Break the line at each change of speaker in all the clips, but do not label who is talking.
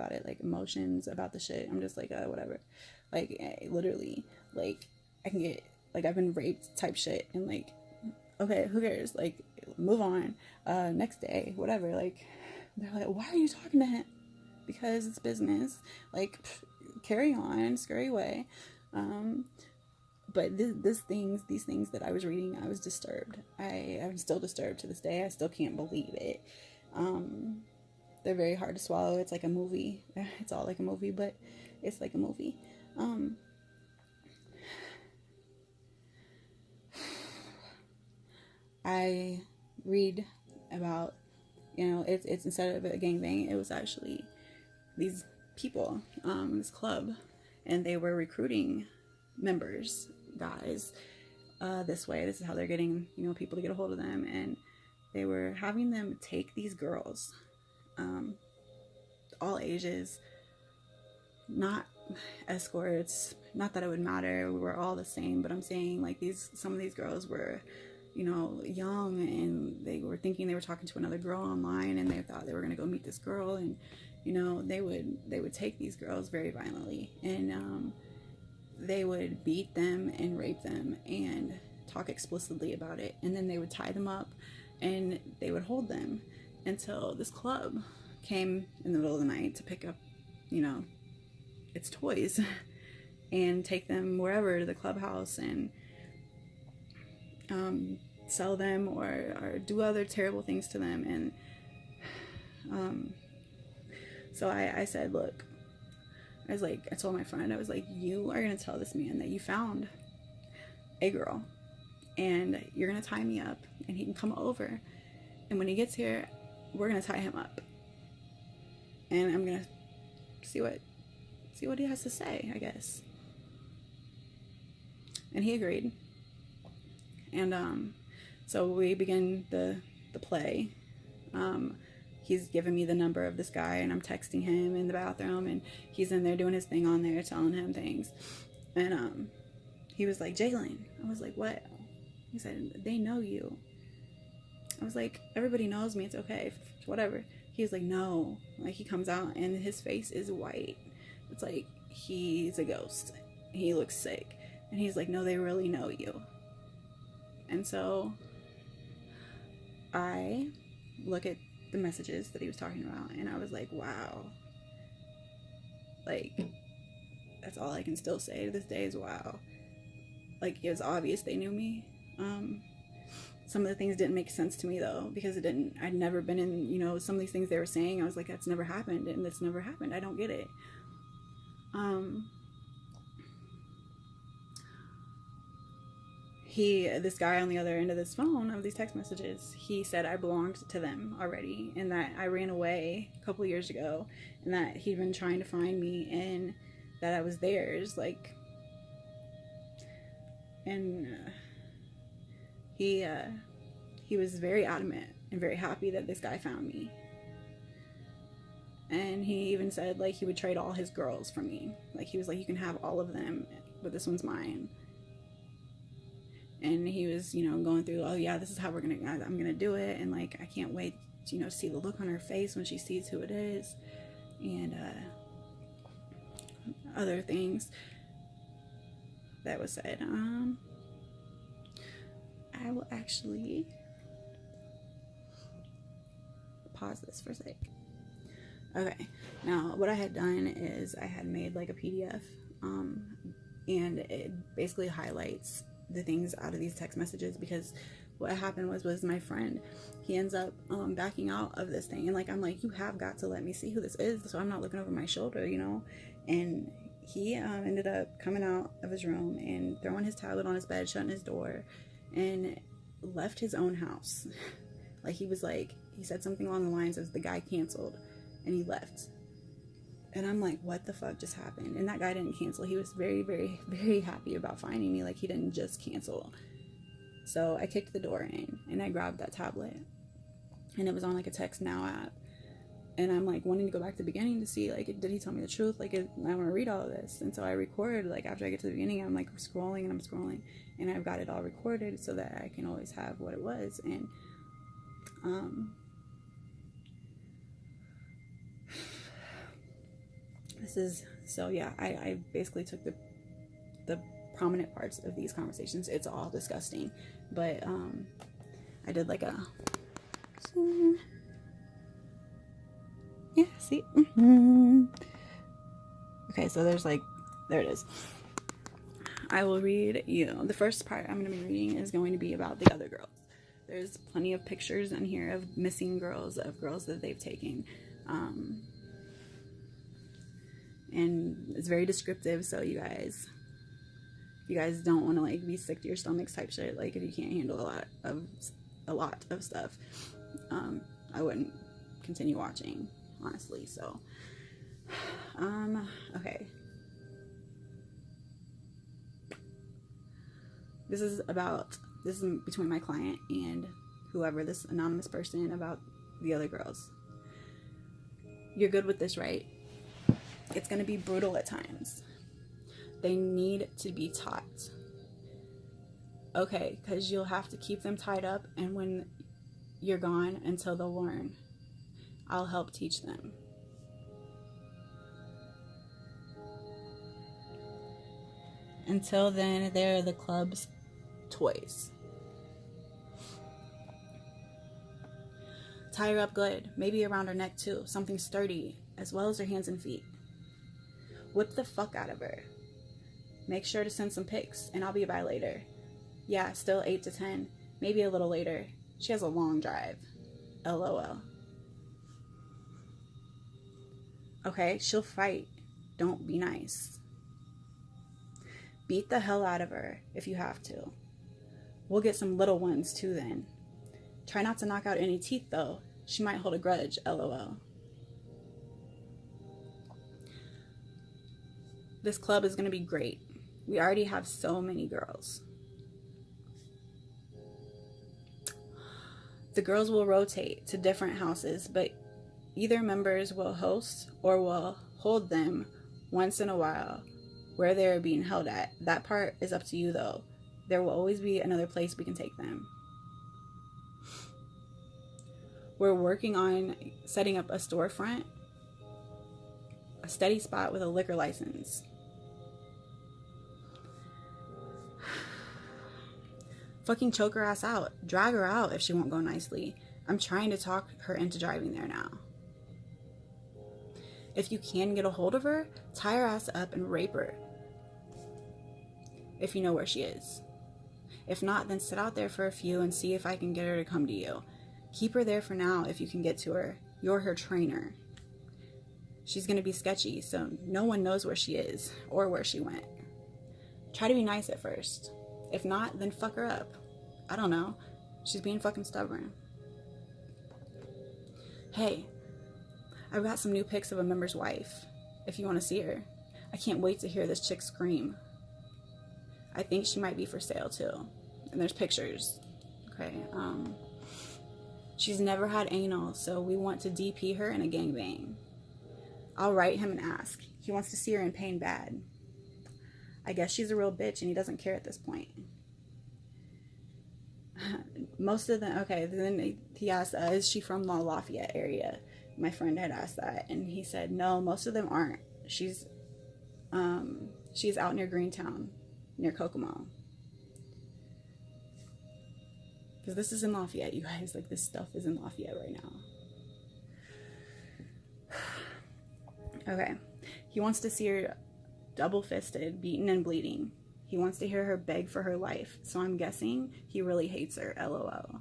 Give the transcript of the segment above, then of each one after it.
about it, like emotions about the shit. I'm just like, whatever. Like, literally, like, I can get, like, I've been raped type shit, and like, okay, who cares? Like, move on. Next day, whatever. Like, they're like, why are you talking to him? Because it's business. Like, carry on, scurry away. But these things that I was reading, I was disturbed. I'm still disturbed to this day. I still can't believe it. They're very hard to swallow. It's like a movie. It's all like a movie, but it's like a movie. I read about, it's instead of a gangbang, it was actually these people, this club, and they were recruiting members, guys, this way. This is how they're getting, people to get a hold of them, and they were having them take these girls, all ages, not escorts. Not that it would matter. We were all the same, but I'm saying, like, some of these girls were, young, and they were thinking they were talking to another girl online, and they thought they were going to go meet this girl, and they would take these girls very violently, and they would beat them and rape them and talk explicitly about it, and then they would tie them up and they would hold them until this club came in the middle of the night to pick up its toys and take them wherever, to the clubhouse, and sell them or do other terrible things to them. And so I said, look, I told my friend, I was like, you are going to tell this man that you found a girl, and you're going to tie me up, and he can come over, and when he gets here, we're going to tie him up, and I'm going to see what he has to say, I guess. And he agreed. And so we begin the play. He's given me the number of this guy, and I'm texting him in the bathroom, and he's in there doing his thing on there, telling him things. And he was like, Jalen. I was like, what? He said, they know you. I was like, everybody knows me. It's okay. Whatever. He was like, no. Like, he comes out, and his face is white. It's like he's a ghost. He looks sick. And he's like, no, they really know you. And so I look at the messages that he was talking about, and I was like, wow. Like, that's all I can still say to this day is wow. Like, it was obvious they knew me. Some of the things didn't make sense to me, though, because I'd never been in, some of these things they were saying. I was like, that's never happened, and that's never happened. I don't get it. This guy on the other end of this phone, of these text messages, he said I belonged to them already, and that I ran away a couple years ago, and that he'd been trying to find me, and that I was theirs, like, and he was very adamant and very happy that this guy found me. And he even said, like, he would trade all his girls for me. Like, he was like, you can have all of them, but this one's mine. And he was, going through, oh yeah, this is how I'm gonna do it, and like, I can't wait, to see the look on her face when she sees who it is, and other things that was said. I will actually pause this for a sec. Okay, now what I had done is I had made like a PDF, and it basically highlights the things out of these text messages, because what happened was my friend, he ends up backing out of this thing, and like, I'm like, you have got to let me see who this is, so I'm not looking over my shoulder, and he ended up coming out of his room and throwing his tablet on his bed, shutting his door, and left his own house. Like, he said something along the lines of, the guy canceled, and he left. And I'm like, what the fuck just happened? And that guy didn't cancel. He was very, very, very happy about finding me. Like, he didn't just cancel. So I kicked the door in, and I grabbed that tablet, and it was on like a Text Now app. And I'm like wanting to go back to the beginning to see, like, did he tell me the truth? Like, I want to read all of this. And so I record, like, after I get to the beginning, I'm like scrolling, and I've got it all recorded so that I can always have what it was. And Yeah, I basically took the prominent parts of these conversations. It's all disgusting, but I did like a, yeah, see, okay, so there's like, there it is. I will read you. The first part I'm going to be reading is going to be about the other girls. There's plenty of pictures in here of missing girls, of girls that they've taken. And it's very descriptive, so you guys don't want to like be sick to your stomachs type shit. Like if you can't handle a lot of stuff, I wouldn't continue watching, honestly. So, okay. This is between my client and whoever, this anonymous person, about the other girls. You're good with this, right? It's going to be brutal at times. They need to be taught. Okay, because you'll have to keep them tied up, and when you're gone, until they'll learn, I'll help teach them. Until then, they're the club's toys. Tie her up good, maybe around her neck too, something sturdy, as well as her hands and feet. Whip the fuck out of her. Make sure to send some pics, and I'll be by later. Yeah, still 8 to 10, maybe a little later. She has a long drive. LOL. Okay, she'll fight. Don't be nice. Beat the hell out of her if you have to. We'll get some little ones too then. Try not to knock out any teeth though. She might hold a grudge, LOL. This club is going to be great. We already have so many girls. The girls will rotate to different houses, but either members will host or will hold them once in a while where they're being held at. That part is up to you though. There will always be another place we can take them. We're working on setting up a storefront, a steady spot with a liquor license. Fucking choke her ass out. Drag her out if she won't go nicely. I'm trying to talk her into driving there now. If you can get a hold of her, tie her ass up and rape her. If you know where she is. If not, then sit out there for a few and see if I can get her to come to you. Keep her there for now if you can get to her. You're her trainer. She's going to be sketchy, so no one knows where she is or where she went. Try to be nice at first. If not, then fuck her up. I don't know. She's being fucking stubborn. Hey, I've got some new pics of a member's wife, if you want to see her. I can't wait to hear this chick scream. I think she might be for sale too. And there's pictures. Okay, she's never had anal, so we want to DP her in a gangbang. I'll write him and ask. He wants to see her in pain bad. I guess she's a real bitch and he doesn't care at this point. Most of them, okay, then he asked, is she from the Lafayette area? My friend had asked that, and he said, no, most of them aren't. She's out near Greentown, near Kokomo. Because this is in Lafayette, you guys. Like, this stuff is in Lafayette right now. Okay. He wants to see her double-fisted, beaten and bleeding. He wants to hear her beg for her life, so I'm guessing he really hates her, LOL.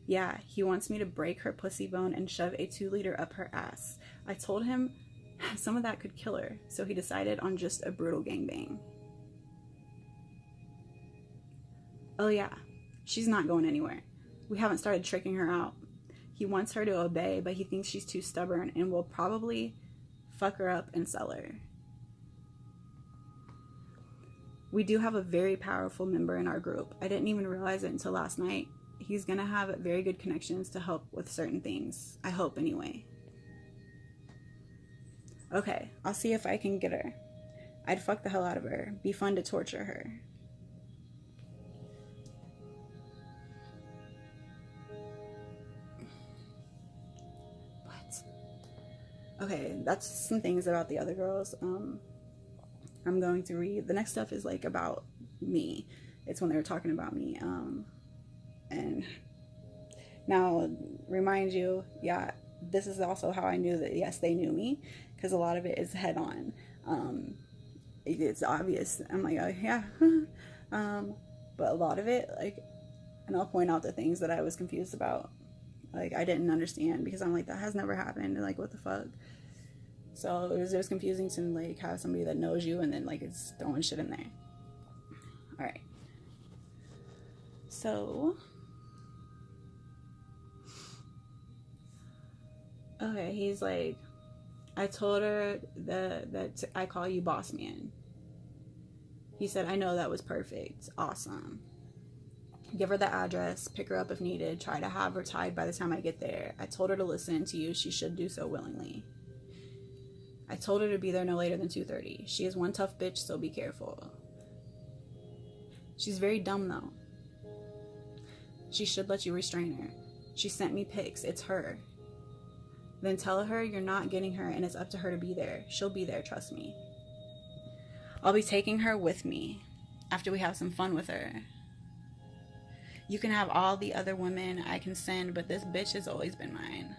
Yeah, he wants me to break her pussy bone and shove a 2-liter up her ass. I told him some of that could kill her, so he decided on just a brutal gangbang. Oh yeah, she's not going anywhere. We haven't started tricking her out. He wants her to obey, but he thinks she's too stubborn and will probably fuck her up and sell her. We do have a very powerful member in our group. I didn't even realize it until last night. He's going to have very good connections to help with certain things. I hope, anyway. Okay, I'll see if I can get her. I'd fuck the hell out of her. Be fun to torture her. What? Okay, that's some things about the other girls. I'm going to read. The next stuff is like about me. It's when they were talking about me. And now, remind you, yeah, this is also how I knew that, yes, they knew me, because a lot of it is head on. It's obvious. I'm like, oh, yeah. But a lot of it, like, and I'll point out the things that I was confused about. Like, I didn't understand, because I'm like, that has never happened. Like, what the fuck? So it was confusing to, like, have somebody that knows you and then, like, it's throwing shit in there. All right. So, okay, he's like, I told her that I call you boss man. He said, I know, that was perfect. Awesome. Give her the address, pick her up if needed, try to have her tied by the time I get there. I told her to listen to you. She should do so willingly. I told her to be there no later than 2:30. She is one tough bitch, so be careful. She's very dumb, though. She should let you restrain her. She sent me pics. It's her. Then tell her you're not getting her and it's up to her to be there. She'll be there, trust me. I'll be taking her with me after we have some fun with her. You can have all the other women I can send, but this bitch has always been mine.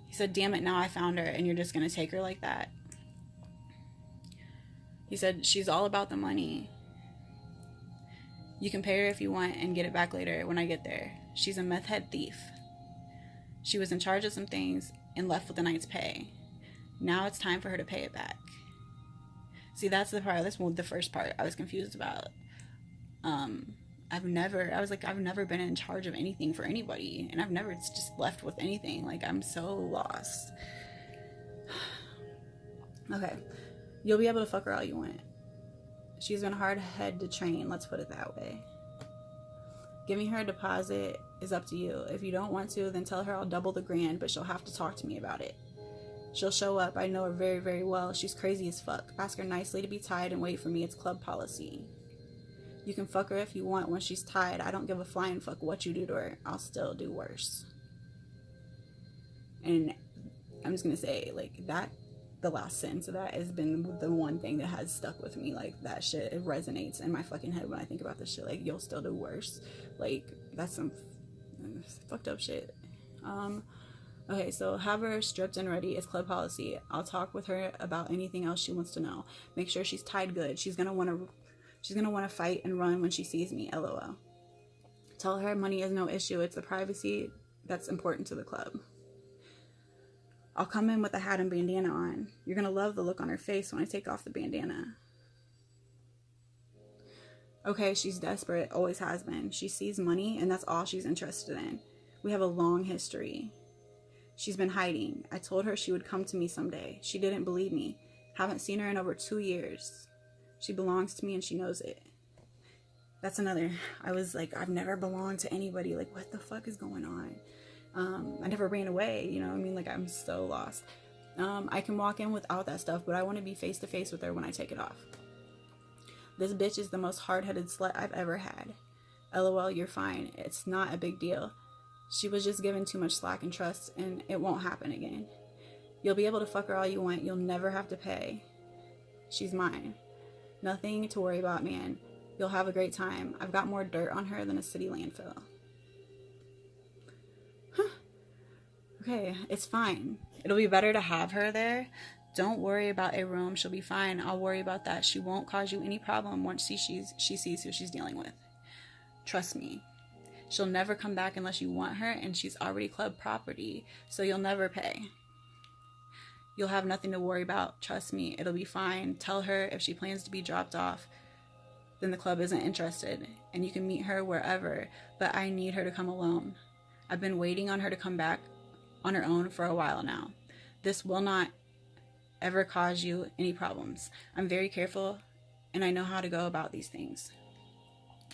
He said, damn it, now I found her and you're just going to take her like that? He said, she's all about the money. You can pay her if you want and get it back later when I get there. She's a meth head thief. She was in charge of some things and left with the night's pay. Now it's time for her to pay it back. See, that's the part, that's the first part I was confused about. I've never been in charge of anything for anybody, and I've never just left with anything. Like, I'm so lost. Okay, you'll be able to fuck her all you want. She's been hard head to train, let's put it that way. Giving her a deposit is up to you. If you don't want to, then tell her I'll double the grand, but she'll have to talk to me about it. She'll show up. I know her very, very well. She's crazy as fuck. Ask her nicely to be tied and wait for me. It's club policy. You can fuck her if you want when she's tied. I don't give a flying fuck what you do to her. I'll still do worse. And I'm just going to say, like, that, the last sentence of that has been the one thing that has stuck with me. Like, that shit, it resonates in my fucking head when I think about this shit. Like, you'll still do worse. Like, that's some fucked up shit. Okay, so have her stripped and ready. It's club policy. I'll talk with her about anything else she wants to know. Make sure she's tied good. She's gonna want to fight and run when she sees me. LOL. Tell her money is no issue. It's the privacy that's important to the club. I'll come in with a hat and bandana on. You're gonna love the look on her face when I take off the bandana. Okay, she's desperate. Always has been. She sees money and that's all she's interested in. We have a long history. She's been hiding. I told her she would come to me someday. She didn't believe me. Haven't seen her in over 2 years. She belongs to me and she knows it. That's another. I was like, I've never belonged to anybody. Like, what the fuck is going on? I never ran away. You know what I mean? Like, I'm so lost. I can walk in without that stuff, but I want to be face to face with her when I take it off. This bitch is the most hard-headed slut I've ever had. LOL, you're fine. It's not a big deal. She was just given too much slack and trust, and it won't happen again. You'll be able to fuck her all you want. You'll never have to pay. She's mine. Nothing to worry about, man. You'll have a great time. I've got more dirt on her than a city landfill. Huh. Okay, it's fine. It'll be better to have her there. Don't worry about a room. She'll be fine. I'll worry about that. She won't cause you any problem once she sees who she's dealing with. Trust me. She'll never come back unless you want her, and she's already club property, so you'll never pay. You'll have nothing to worry about. Trust me, it'll be fine. Tell her if she plans to be dropped off, then the club isn't interested, and you can meet her wherever, but I need her to come alone. I've been waiting on her to come back on her own for a while now. This will not ever cause you any problems. I'm very careful, and I know how to go about these things.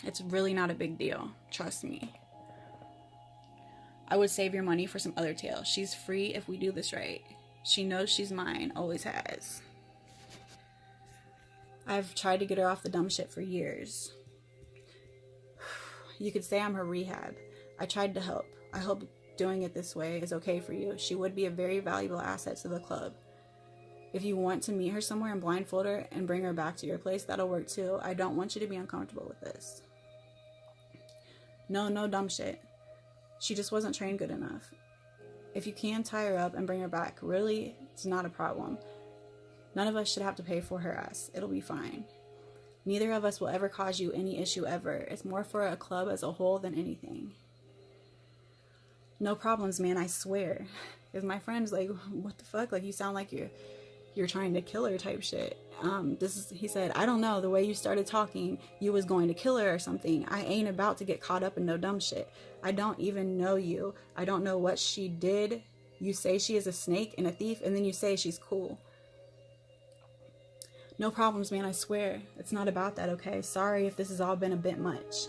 It's really not a big deal. Trust me. I would save your money for some other tail. She's free if we do this right. She knows she's mine. Always has. I've tried to get her off the dumb shit for years. You could say I'm her rehab. I tried to help. I hope doing it this way is okay for you. She would be a very valuable asset to the club. If you want to meet her somewhere and blindfold her and bring her back to your place, that'll work too. I don't want you to be uncomfortable with this. No dumb shit. She just wasn't trained good enough. If you can tie her up and bring her back, really, it's not a problem. None of us should have to pay for her ass. It'll be fine. Neither of us will ever cause you any issue ever. It's more for a club as a whole than anything. No problems, man, I swear. Because my friend's like, what the fuck? Like, you sound like you're trying to kill her type shit. He said, I don't know, the way you started talking, you was going to kill her or something. I ain't about to get caught up in no dumb shit. I don't even know you. I don't know what she did. You say she is a snake and a thief, and then you say she's cool. No problems, man, I swear. It's not about that, okay? Sorry if this has all been a bit much.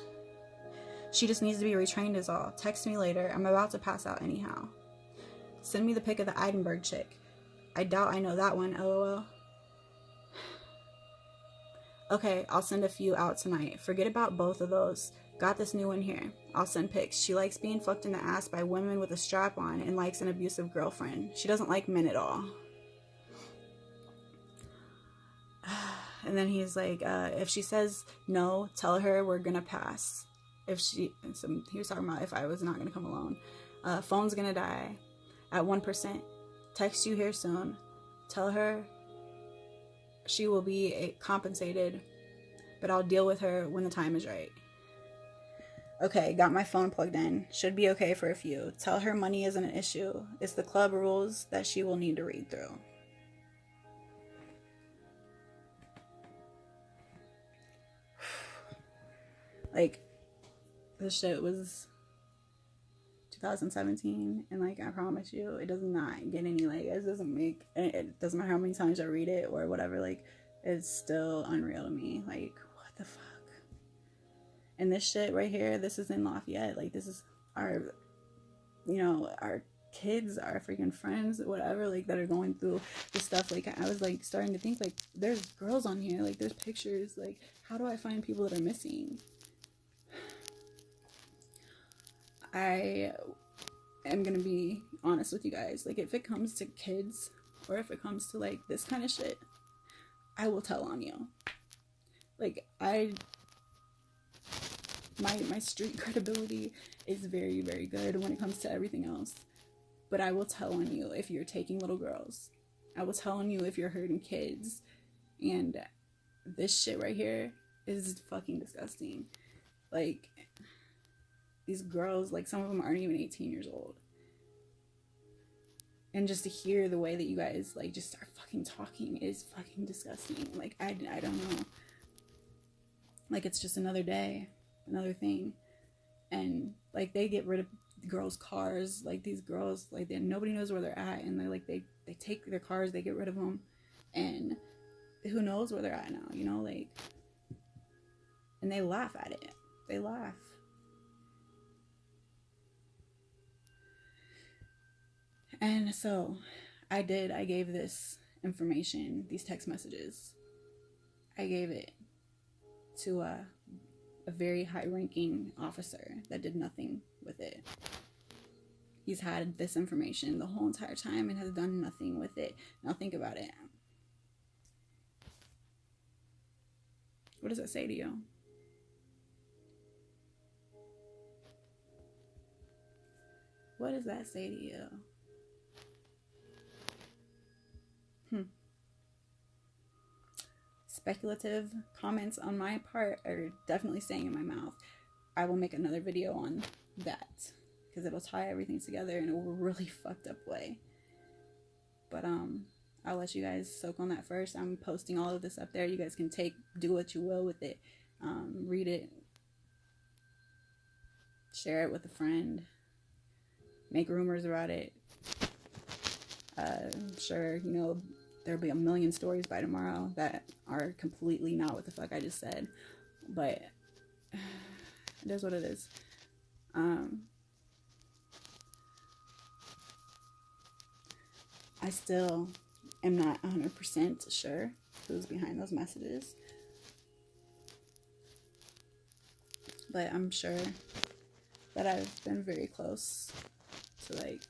She just needs to be retrained is all. Text me later. I'm about to pass out anyhow. Send me the pic of the Edinburgh chick. I doubt I know that one, lol. Okay, I'll send a few out tonight. Forget about both of those. Got this new one here. I'll send pics. She likes being fucked in the ass by women with a strap on and likes an abusive girlfriend. She doesn't like men at all. And then he's like, if she says no, tell her we're gonna pass. He was talking about if I was not gonna come alone. Phone's gonna die at 1%. Text you here soon. Tell her she will be compensated, but I'll deal with her when the time is right. Okay, got my phone plugged in. Should be okay for a few. Tell her money isn't an issue. It's the club rules that she will need to read through. Like, this shit was 2017, and like, I promise you, it does not get any, like, it doesn't matter how many times I read it or whatever, like, it's still unreal to me. Like, what the fuck? And this shit right here, this is in Lafayette. Like, this is our, our kids, our freaking friends, whatever, like, that are going through this stuff. Like, I was like starting to think, like, there's girls on here, like, there's pictures, like, how do I find people that are missing? I am gonna be honest with you guys. Like, if it comes to kids, or if it comes to like this kind of shit, I will tell on you. Like, my street credibility is very, very good when it comes to everything else. But I will tell on you if you're taking little girls. I will tell on you if you're hurting kids. And this shit right here is fucking disgusting. Like, these girls, like, some of them aren't even 18 years old. And just to hear the way that you guys, like, just start fucking talking is fucking disgusting. Like, I don't know. Like, it's just another day, another thing. And, like, they get rid of girls' cars. Like, these girls, like, nobody knows where they're at. And they're, like, they take their cars, they get rid of them. And who knows where they're at now, like. And they laugh at it. They laugh. And so I gave this information, these text messages, I gave it to a very high-ranking officer that did nothing with it. He's had this information the whole entire time and has done nothing with it. Now think about it. What does that say to you? What does that say to you? Speculative comments on my part are definitely staying in my mouth. I will make another video on that because it'll tie everything together in a really fucked up way. But I'll let you guys soak on that first. I'm posting all of this up there. You guys can do what you will with it. Read it, share it with a friend, make rumors about it. Sure, there'll be a million stories by tomorrow that are completely not what the fuck I just said, but it is what it is. I still am not 100% sure who's behind those messages, but I'm sure that I've been very close to like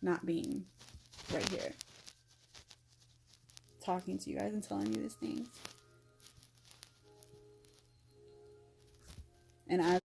not being right here talking to you guys and telling you these things. And